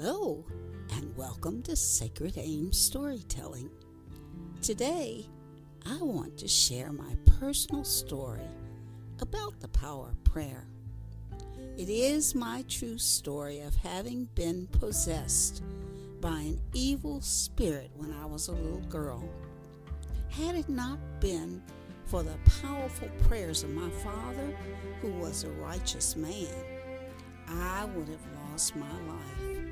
Hello, and welcome to Sacred Aim Storytelling. Today, I want to share my personal story about the power of prayer. It is my true story of having been possessed by an evil spirit when I was a little girl. Had it not been for the powerful prayers of my father, who was a righteous man, I would have lost my life.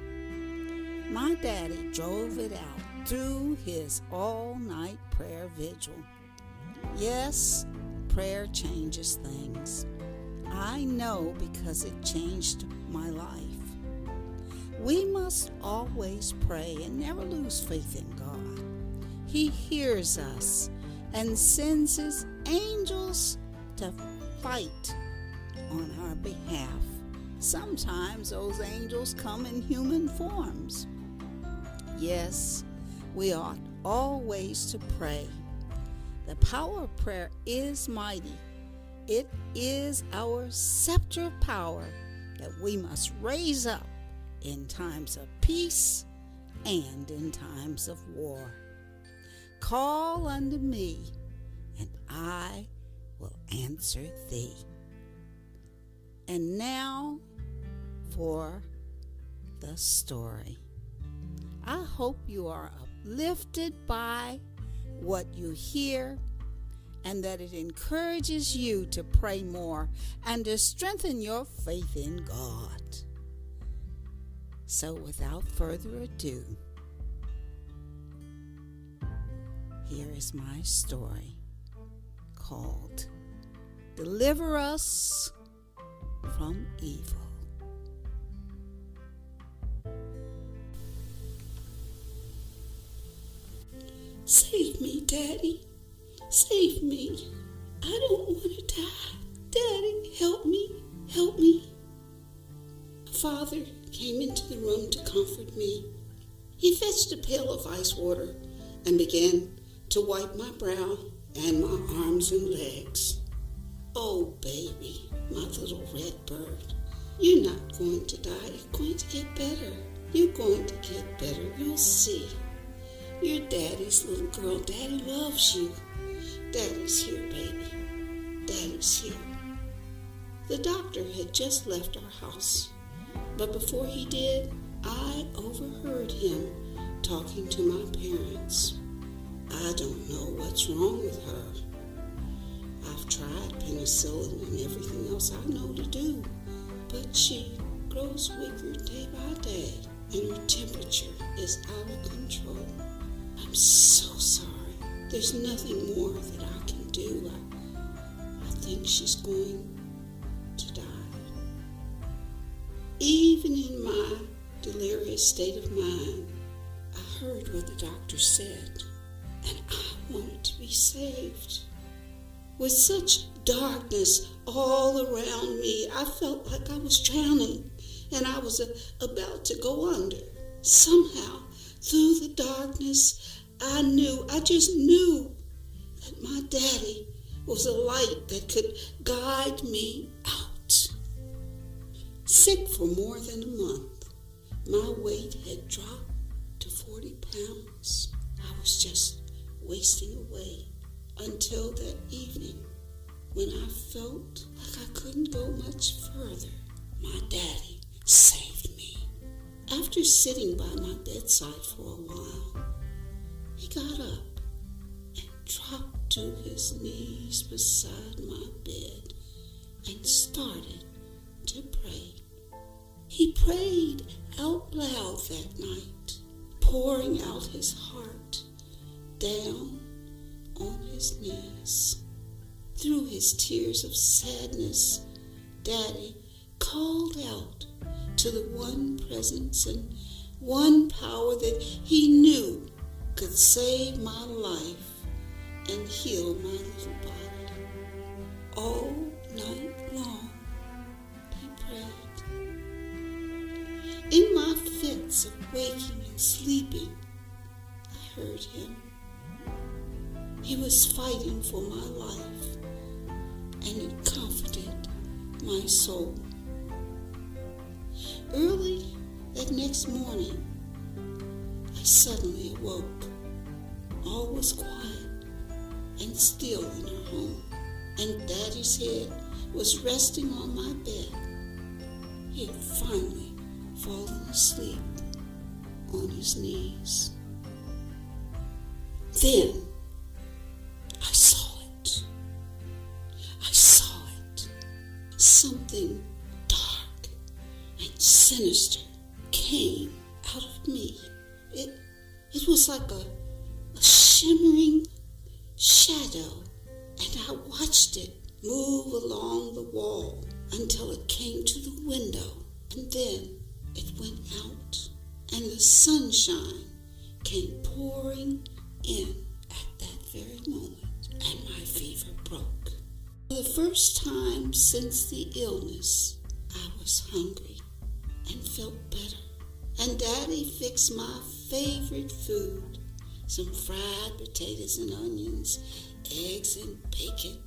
My daddy drove it out through his all-night prayer vigil. Yes, prayer changes things. I know because it changed my life. We must always pray and never lose faith in God. He hears us and sends his angels to fight on our behalf. Sometimes those angels come in human forms. Yes, we ought always to pray. The power of prayer is mighty. It is our scepter of power that we must raise up in times of peace and in times of war. Call unto me, and I will answer thee. And now for the story. I hope you are uplifted by what you hear and that it encourages you to pray more and to strengthen your faith in God. So without further ado, here is my story called Deliver Us from Evil. Save me, Daddy. Save me. I don't want to die. Daddy, help me. Help me. Father came into the room to comfort me. He fetched a pail of ice water and began to wipe my brow and my arms and legs. Oh, baby, my little red bird, you're not going to die. You're going to get better. You're going to get better. You'll see. You're Daddy's little girl. Daddy loves you. Daddy's here, baby. Daddy's here. The doctor had just left our house, but before he did, I overheard him talking to my parents. I don't know what's wrong with her. I've tried penicillin and everything else I know to do, but she grows weaker day by day, and her temperature is out of control. I'm so sorry. There's nothing more that I can do. I think she's going to die. Even in my delirious state of mind, I heard what the doctor said, and I wanted to be saved. With such darkness all around me, I felt like I was drowning, and I was about to go under. Somehow, through the darkness, I just knew that my daddy was a light that could guide me out. Sick for more than a month, my weight had dropped to 40 pounds. I was just wasting away until that evening when I felt like I couldn't go much further. My daddy saved me. After sitting by my bedside for a while, he got up and dropped to his knees beside my bed and started to pray. He prayed out loud that night, pouring out his heart down on his knees. Through his tears of sadness, Daddy called out to the one presence and one power that he knew could save my life and heal my little body. All night long, he prayed. In my fits of waking and sleeping, I heard him. He was fighting for my life, and it comforted my soul. Early that That next morning, I suddenly awoke. All was quiet and still in our home, and Daddy's head was resting on my bed. He had finally fallen asleep on his knees. Then I saw it. I saw it. Something dark and sinister came out of me. It was like a shimmering shadow, and I watched it move along the wall until it came to the window, and then it went out, and the sunshine came pouring in at that very moment, and my fever broke. For the first time since the illness, I was hungry and felt better, and Daddy fixed my favorite food, some fried potatoes and onions, eggs and bacon,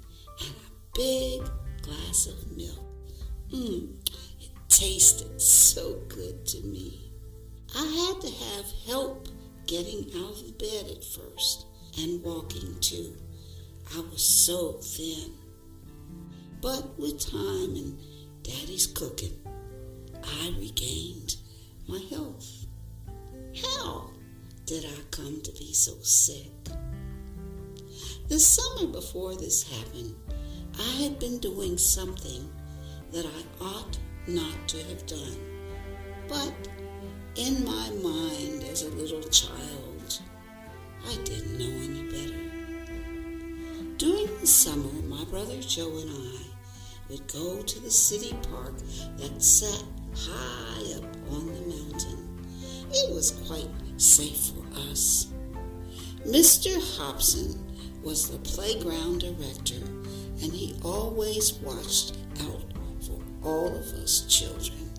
and a big glass of milk. It tasted so good to me. I had to have help getting out of bed at first and walking too. I was so thin. But with time and Daddy's cooking, I regained my health. How did I come to be so sick? The summer before this happened, I had been doing something that I ought not to have done. But in my mind as a little child, I didn't know any better. During the summer, my brother Joe and I would go to the city park that sat high up on the mountain. It was quite safe for us. Mr. Hobson was the playground director, and he always watched out for all of us children.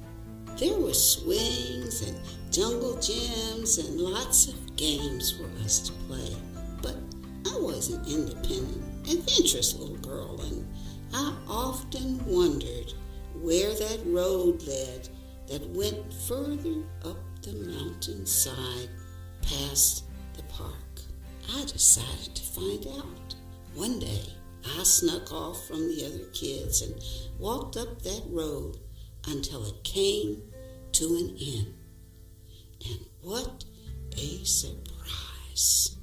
There were swings and jungle gyms and lots of games for us to play. But I was an independent, adventurous little girl, and I often wondered where that road led that went further up the mountainside past the park. I decided to find out. One day, I snuck off from the other kids and walked up that road until it came to an end. And what a surprise!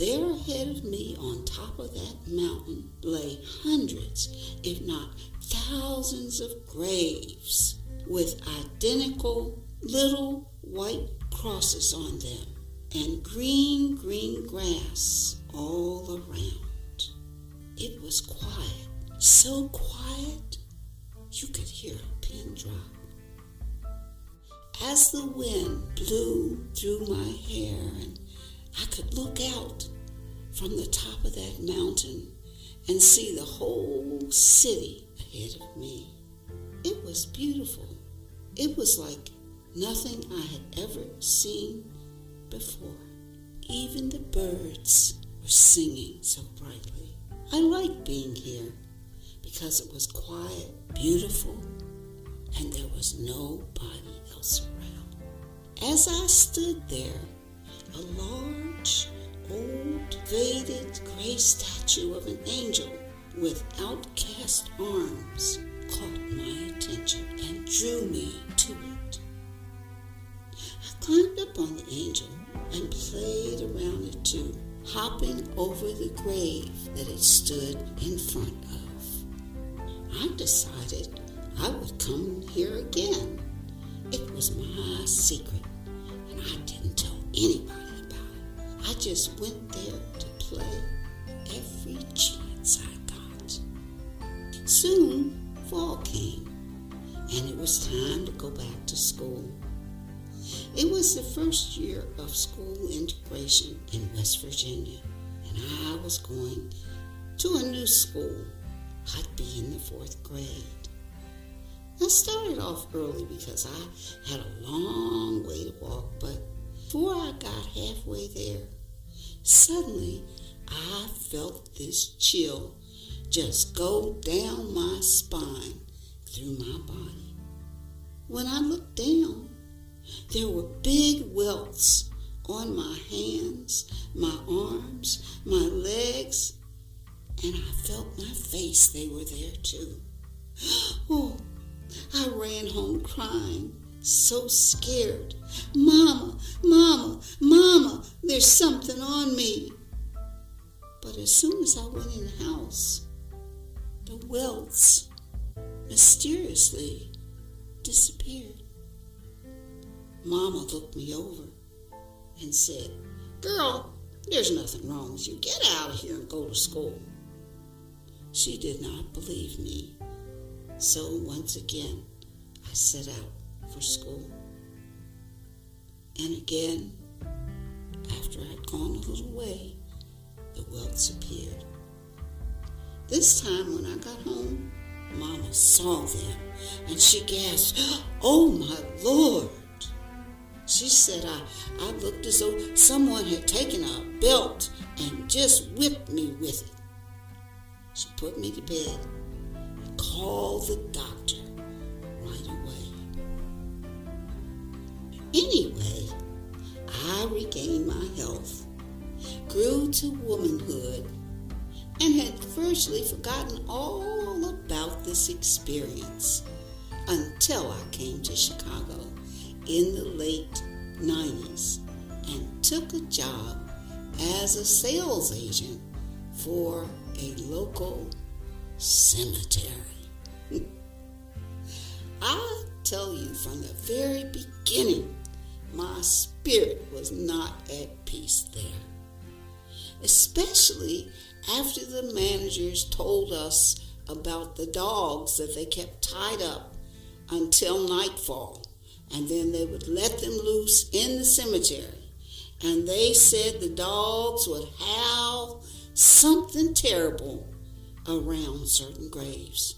There ahead of me on top of that mountain lay hundreds, if not thousands of graves with identical little white crosses on them and green grass all around. It was quiet, so quiet you could hear a pin drop. As the wind blew through my hair and I could look out from the top of that mountain and see the whole city ahead of me. It was beautiful. It was like nothing I had ever seen before. Even the birds were singing so brightly. I liked being here because it was quiet, beautiful, and there was nobody else around. As I stood there, a large, old, faded gray statue of an angel with outcast arms caught my attention and drew me to it. I climbed up on the angel and played around it too, hopping over the grave that it stood in front of. I decided I would come here again. It was my secret, and I didn't tell anybody about it. I just went there to play every chance I got. Soon, fall came, and it was time to go back to school. It was the first year of school integration in West Virginia, and I was going to a new school. I'd be in the 4th grade. I started off early because I had a long way to walk, but before I got halfway there, suddenly I felt this chill just go down my spine through my body. When I looked down, There were big welts on my hands, my arms, my legs, and I felt my face. They were there too. Oh, I ran home crying, so scared. Mama, Mama, Mama, there's something on me. But as soon as I went in the house, the welts mysteriously disappeared. Mama looked me over and said, "Girl, there's nothing wrong with you. Get out of here and go to school." She did not believe me. So once again, I set out for school. And again, after I'd gone a little way, the welts appeared. This time when I got home, Mama saw them and she gasped, "Oh my Lord!" She said I looked as though someone had taken a belt and just whipped me with it. She put me to bed and called the doctor right away. Anyway, I regained my health, grew to womanhood, and had virtually forgotten all about this experience until I came to Chicago in the late 90s and took a job as a sales agent for a local cemetery. I tell you, from the very beginning, my spirit was not at peace there. Especially after the managers told us about the dogs that they kept tied up until nightfall, and then they would let them loose in the cemetery. And they said the dogs would howl something terrible around certain graves.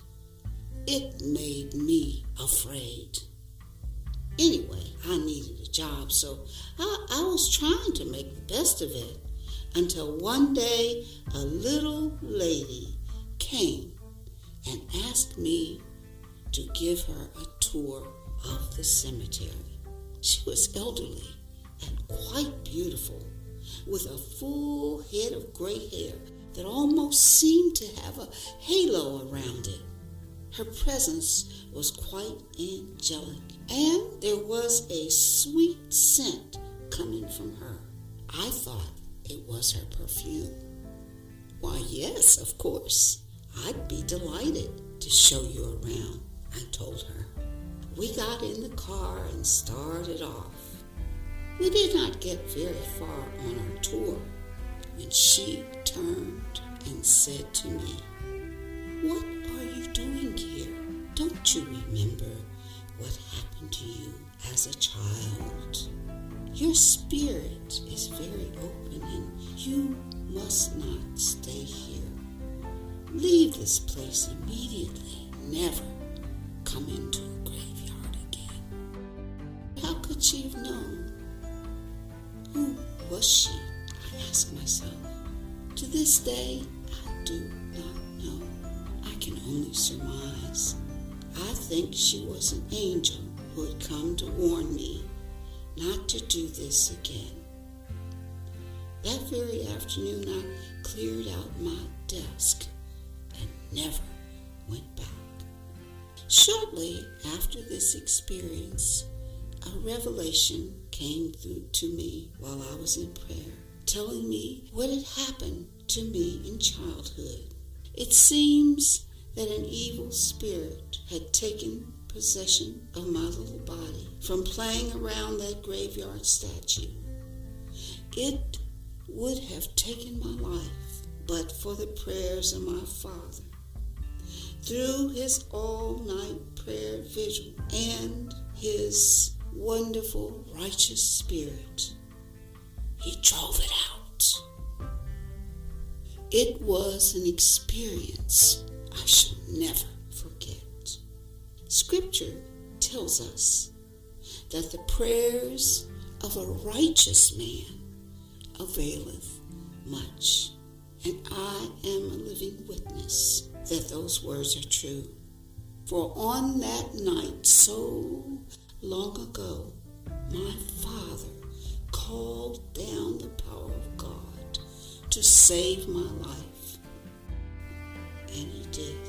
It made me afraid. Anyway, I needed a job, so I was trying to make the best of it until one day a little lady came and asked me to give her a tour of the cemetery. She was elderly and quite beautiful, with a full head of gray hair that almost seemed to have a halo around it. Her presence was quite angelic, and there was a sweet scent coming from her. I thought it was her perfume. "Why, yes, of course. I'd be delighted to show you around," I told her. We got in the car and started off. We did not get very far on our tour when she turned and said to me, "What are you doing here? Don't you remember what happened to you as a child? Your spirit is very open and you must not stay here. Leave this place immediately. Never come into a graveyard again." How could she have known? Who was she? I asked myself. To this day, I do not know. I can only surmise. I think she was an angel who had come to warn me not to do this again. That very afternoon, I cleared out my desk and never went back. Shortly after this experience, a revelation came through to me while I was in prayer, telling me what had happened to me in childhood. It seems that an evil spirit had taken possession of my little body from playing around that graveyard statue. It would have taken my life, but for the prayers of my father. Through his all-night prayer vigil and his wonderful righteous spirit, he drove it out. It was an experience I shall never forget. Scripture tells us that the prayers of a righteous man availeth much, and I am a living witness that those words are true. For on that night so long ago, my Father called down the power of God to save my life. And He did.